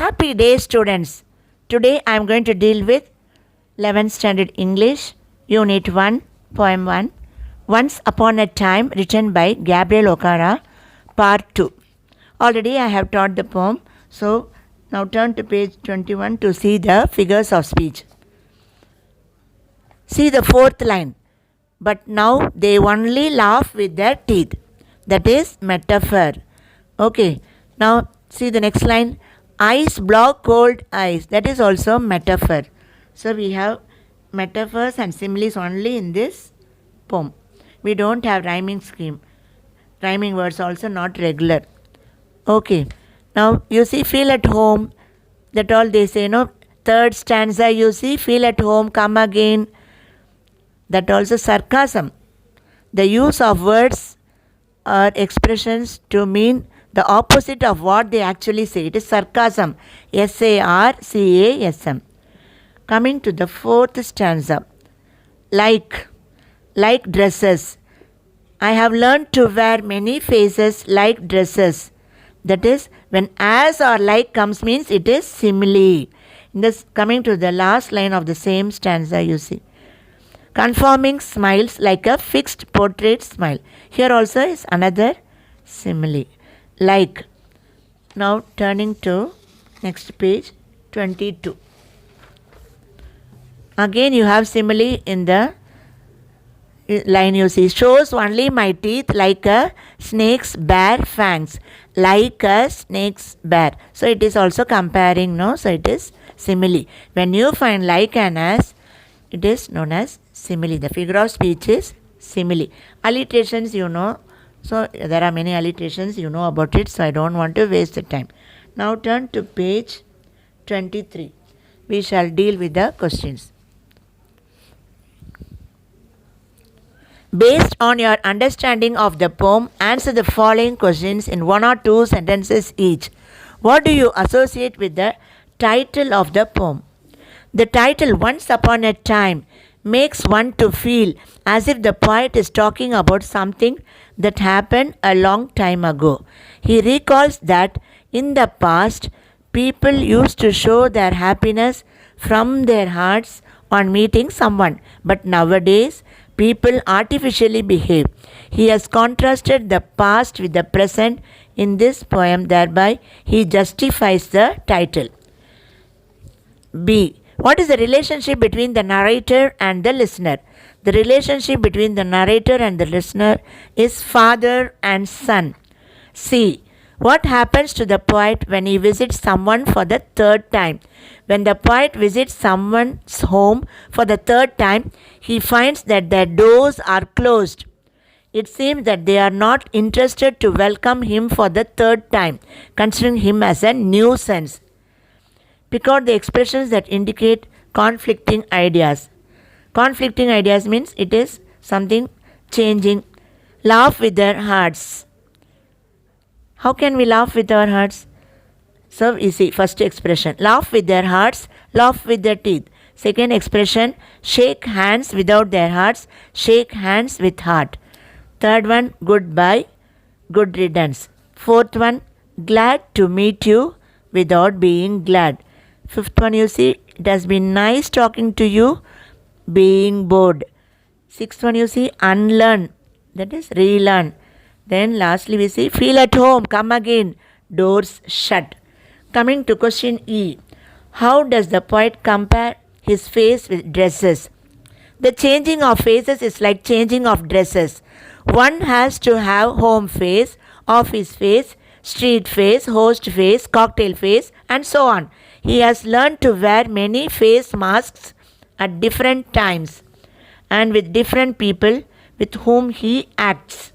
Happy day, students. Today I am going to deal with 11th Standard English, Unit 1, Poem 1, Once Upon a Time, written by Gabriel O'Hara, Part 2. Already I have taught the poem, so now turn to page 21 to see the figures of speech. See the fourth line. But now they only laugh with their teeth. That is metaphor. Okay, now see the next line. Ice block cold ice. That is also metaphor. So we have metaphors and similes only in this poem. We don't have rhyming scheme. Rhyming words also not regular. Okay, now you see feel at home. That all they say, no? Third stanza you see feel at home, come again. That also sarcasm. The use of words or expressions to mean the opposite of what they actually say. It is sarcasm. S-A-R-C-A-S-M. Coming to the fourth stanza. Like dresses. I have learned to wear many faces like dresses. That is, when as or like comes means it is simile. In this, coming to the last line of the same stanza you see. Conforming smiles like a fixed portrait smile. Here also is another simile. Like. Now turning to next page 22. Again you have simile in the line you see. Shows only my teeth like a snake's bare fangs. Like a snake's bare. So it is also comparing, no? So it is simile. When you find like and as, it is known as simile. The figure of speech is simile. Alliterations you know. So there are many alliterations, you know about it. So I don't want to waste the time. Now turn to page 23. We shall deal with the questions. Based on your understanding of the poem, answer the following questions in 1 or 2 sentences each. What do you associate with the title of the poem? The title, Once Upon a Time, makes one to feel as if the poet is talking about something that happened a long time ago. He recalls that in the past, people used to show their happiness from their hearts on meeting someone, but nowadays, people artificially behave. He has contrasted the past with the present in this poem, thereby he justifies the title. B. What is the relationship between the narrator and the listener? The relationship between the narrator and the listener is father and son. C. What happens to the poet when he visits someone for the third time? When the poet visits someone's home for the third time, he finds that their doors are closed. It seems that they are not interested to welcome him for the third time, considering him as a nuisance. Pick out the expressions that indicate conflicting ideas. Conflicting ideas means it is something changing. Laugh with their hearts. How can we laugh with our hearts? So easy. First expression, laugh with their hearts, laugh with their teeth. Second expression, shake hands without their hearts, shake hands with heart. Third one, goodbye, good riddance. Fourth one, glad to meet you without being glad. Fifth one you see, it has been nice talking to you, being bored. Sixth one you see, unlearn, that is relearn. Then lastly we see, feel at home, come again, doors shut. Coming to question E. How does the poet compare his face with dresses? The changing of faces is like changing of dresses. One has to have home face, office face, street face, host face, cocktail face, and so on. He has learned to wear many face masks at different times and with different people with whom he acts.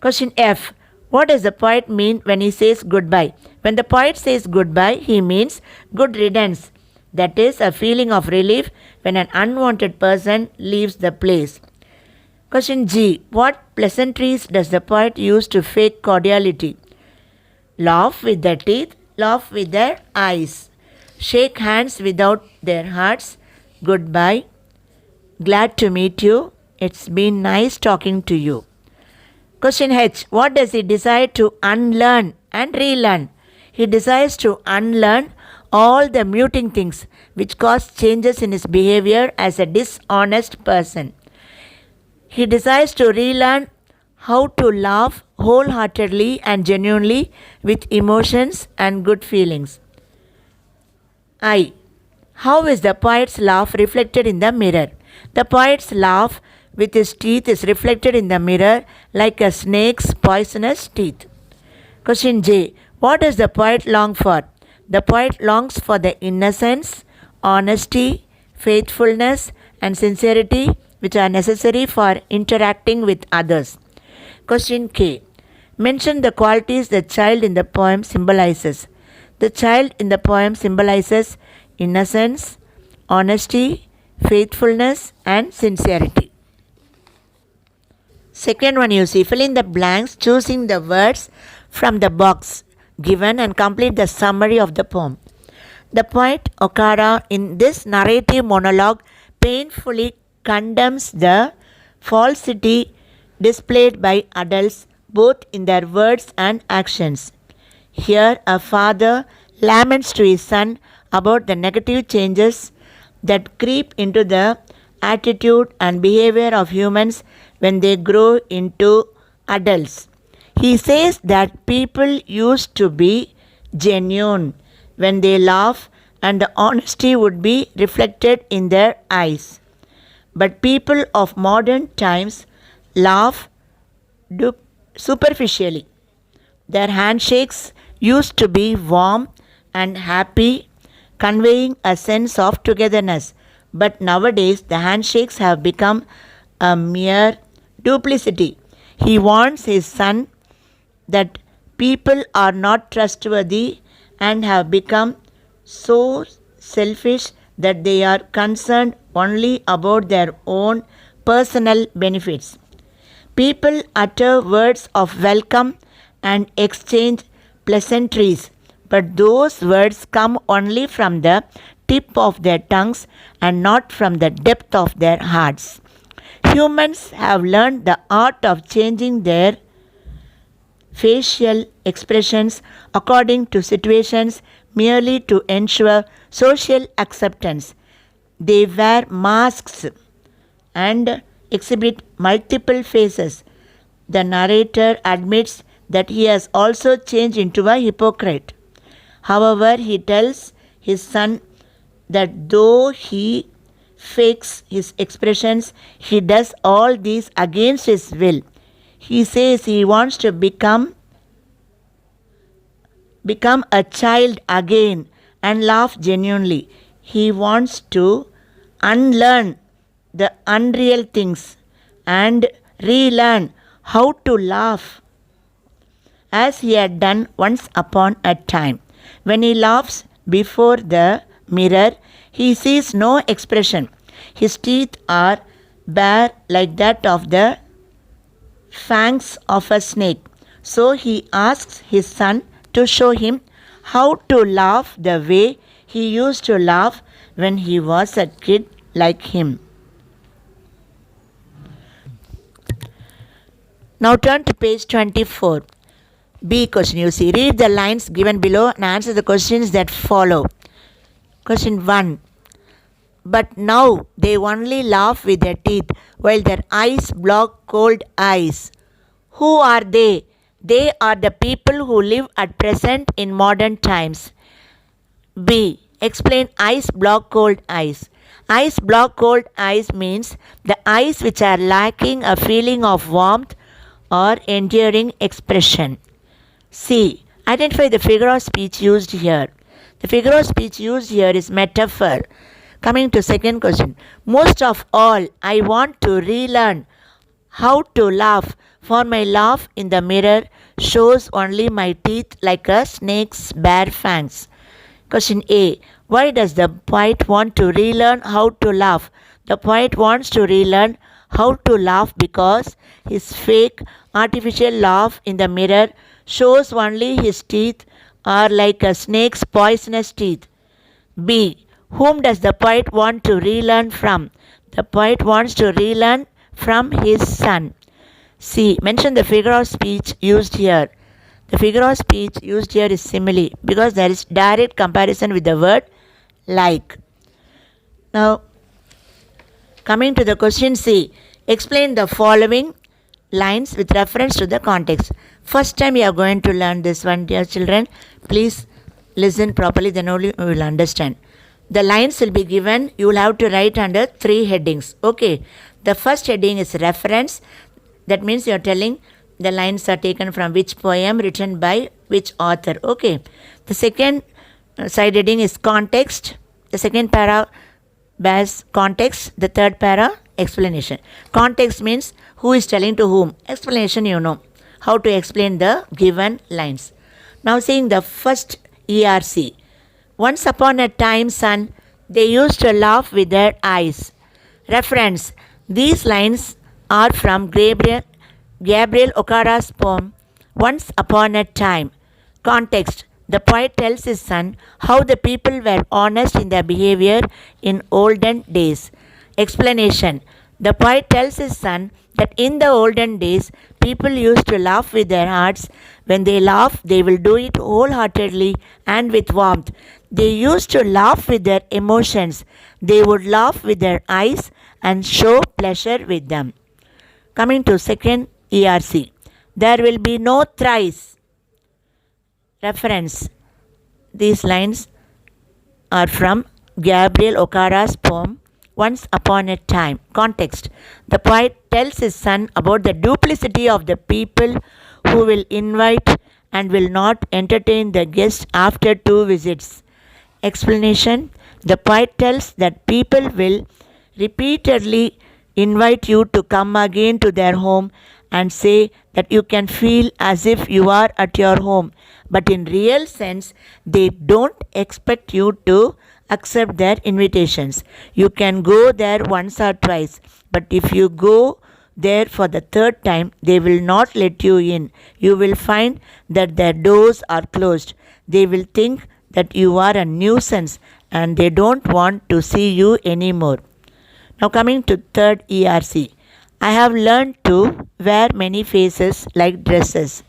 Question F. What does the poet mean when he says goodbye? When the poet says goodbye, he means good riddance. That is a feeling of relief when an unwanted person leaves the place. Question G. What pleasantries does the poet use to fake cordiality? Laugh with their teeth, laugh with their eyes. Shake hands without their hearts. Goodbye. Glad to meet you. It's been nice talking to you. Question H. What does he decide to unlearn and relearn? He desires to unlearn all the muting things which cause changes in his behavior as a dishonest person. He desires to relearn how to laugh wholeheartedly and genuinely with emotions and good feelings. I. How is the poet's laugh reflected in the mirror? The poet's laugh with his teeth is reflected in the mirror like a snake's poisonous teeth. Question J. What does the poet long for? The poet longs for the innocence, honesty, faithfulness, and sincerity which are necessary for interacting with others. Question K. Mention the qualities the child in the poem symbolizes. The child in the poem symbolizes innocence, honesty, faithfulness, and sincerity. Second one, you see, fill in the blanks choosing the words from the box given and complete the summary of the poem. The poet Okada in this narrative monologue painfully condemns the falsity displayed by adults both in their words and actions. Here, a father laments to his son about the negative changes that creep into the attitude and behavior of humans when they grow into adults. He says that people used to be genuine when they laugh and the honesty would be reflected in their eyes. But people of modern times laugh superficially. Their handshakes used to be warm and happy, conveying a sense of togetherness. But nowadays, the handshakes have become a mere duplicity. He warns his son that people are not trustworthy and have become so selfish that they are concerned only about their own personal benefits. People utter words of welcome and exchange pleasantries, but those words come only from the tip of their tongues and not from the depth of their hearts. Humans have learned the art of changing their facial expressions according to situations merely to ensure social acceptance. They wear masks and exhibit multiple faces. The narrator admits that he has also changed into a hypocrite. However, he tells his son that though he fakes his expressions, he does all these against his will. He says he wants to become a child again and laugh genuinely. He wants to unlearn the unreal things and relearn how to laugh as he had done once upon a time. When he laughs before the mirror, he sees no expression. His teeth are bare like that of the fangs of a snake. So he asks his son to show him how to laugh the way he used to laugh when he was a kid like him. Now turn to page 24. B question. You see, read the lines given below and answer the questions that follow. Question 1. But now they only laugh with their teeth while their eyes block cold eyes. Who are they? They are the people who live at present in modern times. B. Explain eyes block cold eyes. Eyes block cold eyes means the eyes which are lacking a feeling of warmth or enduring expression. C. Identify the figure of speech used here. The figure of speech used here is metaphor. Coming to second question. Most of all, I want to relearn how to laugh, for my laugh in the mirror shows only my teeth like a snake's bare fangs. Question A. Why does the poet want to relearn how to laugh? The poet wants to relearn how to laugh because his fake, artificial laugh in the mirror shows only his teeth are like a snake's poisonous teeth. B. Whom does the poet want to relearn from? The poet wants to relearn from his son. C. Mention the figure of speech used here. The figure of speech used here is simile because there is direct comparison with the word like. Now, coming to the question C, explain the following lines with reference to the context. First time you are going to learn this one, dear children. Please listen properly, then only you will understand. The lines will be given. You will have to write under 3 headings. Okay. The first heading is reference. That means you are telling the lines are taken from which poem, written by which author. Okay. The second side heading is context. The second para bears context. The third para explanation. Context means who is telling to whom. Explanation, you know how to explain the given lines. Now seeing the first ERC. Once upon a time, son, they used to laugh with their eyes. Reference. These lines are from Gabriel Okara's poem, Once Upon a Time. Context. The poet tells his son how the people were honest in their behavior in olden days. Explanation. The poet tells his son that in the olden days, people used to laugh with their hearts. When they laugh, they will do it wholeheartedly and with warmth. They used to laugh with their emotions. They would laugh with their eyes and show pleasure with them. Coming to second ERC. There will be no thrice. Reference. These lines are from Gabriel Okara's poem, Once Upon a Time. Context. The poet tells his son about the duplicity of the people who will invite and will not entertain the guest after 2 visits. Explanation. The poet tells that people will repeatedly invite you to come again to their home and say that you can feel as if you are at your home, but in real sense they don't expect you to accept their invitations. You can go there once or twice, but if you go there for the 3rd time, they will not let you in. You will find that their doors are closed. They will think that you are a nuisance and they don't want to see you anymore. Now coming to third ERC. I have learned to wear many faces like dresses.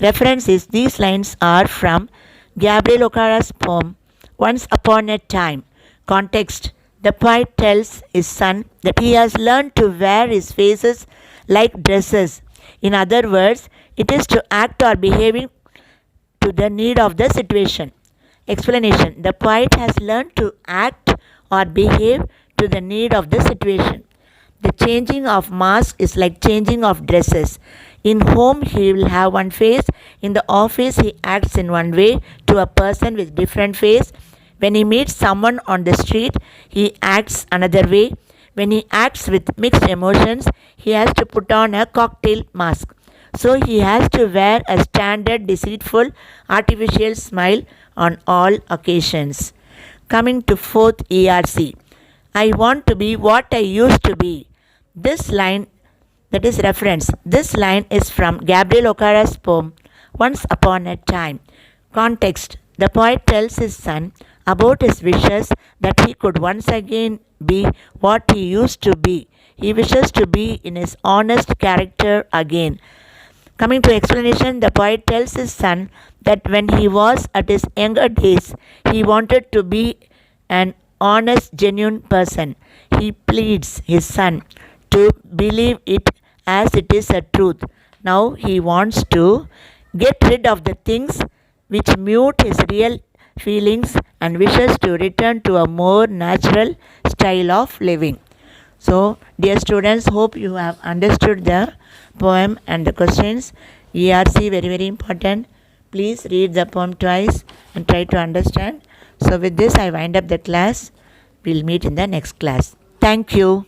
Reference is these lines are from Gabriel Okara's poem, Once Upon a Time. Context. The poet tells his son that he has learned to wear his faces like dresses. In other words, it is to act or behaving to the need of the situation. Explanation. The poet has learned to act or behave to the need of the situation. The changing of mask is like changing of dresses. In home, he will have one face. In the office, he acts in one way to a person with different face. When he meets someone on the street, he acts another way. When he acts with mixed emotions, he has to put on a cocktail mask. So he has to wear a standard, deceitful, artificial smile on all occasions. Coming to fourth ERC. I want to be what I used to be. This line, that is reference. This line is from Gabriel Okara's poem, Once Upon a Time. Context. The poet tells his son about his wishes that he could once again be what he used to be. He wishes to be in his honest character again. Coming to explanation, the poet tells his son that when he was at his younger days, he wanted to be an honest, genuine person. He pleads his son to believe it as it is a truth. Now he wants to get rid of the things which mute his real feelings and wishes to return to a more natural style of living. So, dear students, hope you have understood the poem and the questions. ERC, very, very important. Please read the poem twice and try to understand. So, with this, I wind up the class. We'll meet in the next class. Thank you.